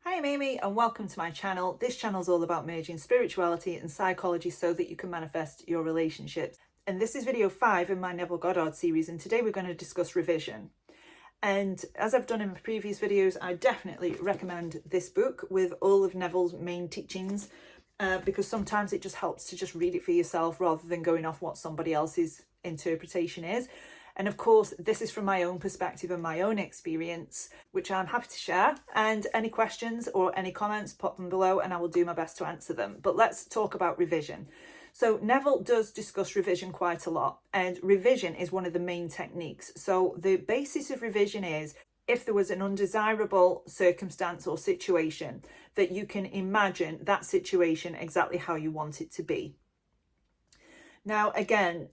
Hi, I'm Amy and welcome to my channel. This channel is all about merging spirituality and psychology so that you can manifest your relationships. And this is video 5 in my Neville Goddard series, and today we're going to discuss revision. And as I've done in my previous videos, I definitely recommend this book with all of Neville's main teachings because sometimes it just helps to just read it for yourself rather than going off what somebody else's interpretation is. And of course, this is from my own perspective and my own experience, which I'm happy to share. And any questions or any comments, pop them below and I will do my best to answer them. But let's talk about revision. So Neville does discuss revision quite a lot, and revision is one of the main techniques. So the basis of revision is if there was an undesirable circumstance or situation, that you can imagine that situation exactly how you want it to be. Now, again,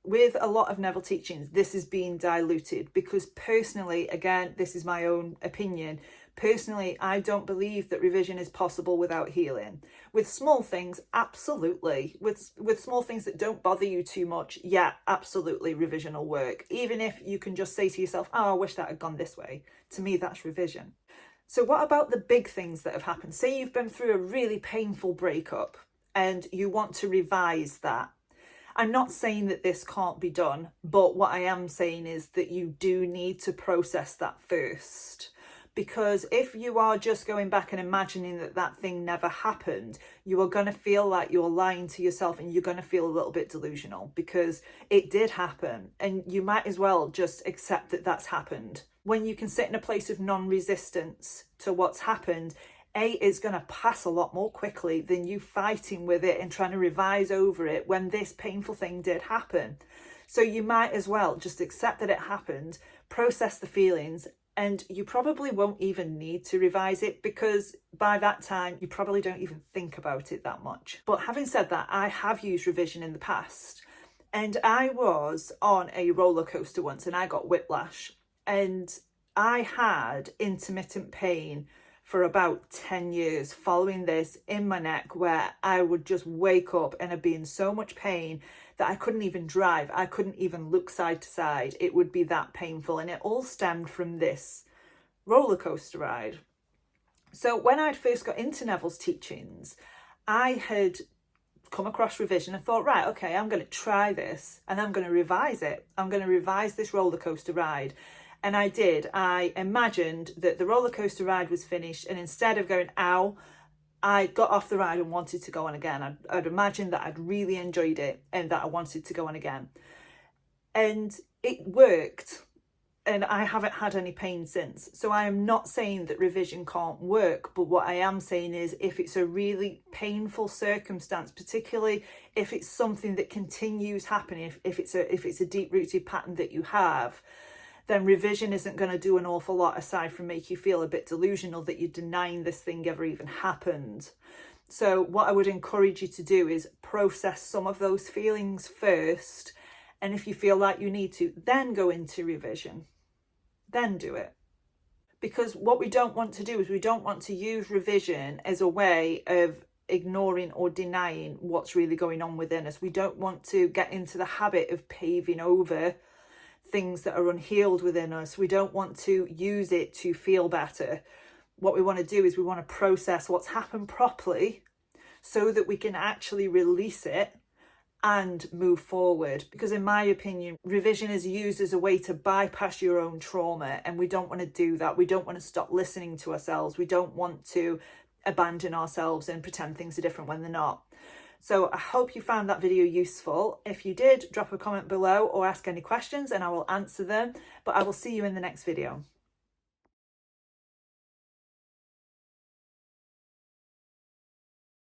with a lot of Neville teachings, this is being diluted because personally, again, this is my own opinion. Personally, I don't believe that revision is possible without healing. With small things, absolutely. With small things that don't bother you too much, yeah, absolutely, revision will work. Even if you can just say to yourself, oh, I wish that had gone this way. To me, that's revision. So what about the big things that have happened? Say you've been through a really painful breakup and you want to revise that. I'm not saying that this can't be done, but what I am saying is that you do need to process that first. Because if you are just going back and imagining that that thing never happened, you are going to feel like you're lying to yourself and you're going to feel a little bit delusional because it did happen. And you might as well just accept that that's happened. When you can sit in a place of non-resistance to what's happened, it's going to pass a lot more quickly than you fighting with it and trying to revise over it when this painful thing did happen. So you might as well just accept that it happened, process the feelings, and you probably won't even need to revise it because by that time you probably don't even think about it that much. But having said that, I have used revision in the past, and I was on a roller coaster once and I got whiplash, and I had intermittent pain for about 10 years following this in my neck, where I would just wake up and I'd be in so much pain that I couldn't even drive. I couldn't even look side to side. It would be that painful. And it all stemmed from this roller coaster ride. So when I'd first got into Neville's teachings, I had come across revision and thought, right, okay, I'm going to try this and I'm going to revise it. I'm going to revise this roller coaster ride. And I did. I imagined that the roller coaster ride was finished, and instead of going, ow, I got off the ride and wanted to go on again. I'd imagined that I'd really enjoyed it and that I wanted to go on again. And it worked, and I haven't had any pain since. So I am not saying that revision can't work, but what I am saying is if it's a really painful circumstance, particularly if it's something that continues happening, if it's a deep-rooted pattern that you have, then revision isn't going to do an awful lot aside from make you feel a bit delusional that you're denying this thing ever even happened. So what I would encourage you to do is process some of those feelings first. And if you feel like you need to, then go into revision. Then do it. Because what we don't want to do is we don't want to use revision as a way of ignoring or denying what's really going on within us. We don't want to get into the habit of paving over things that are unhealed within us. We don't want to use it to feel better. What we want to do is we want to process what's happened properly so that we can actually release it and move forward. Because in my opinion, revision is used as a way to bypass your own trauma, and we don't want to do that. We don't want to stop listening to ourselves. We don't want to abandon ourselves and pretend things are different when they're not. So I hope you found that video useful. If you did, drop a comment below or ask any questions and I will answer them. But I will see you in the next video.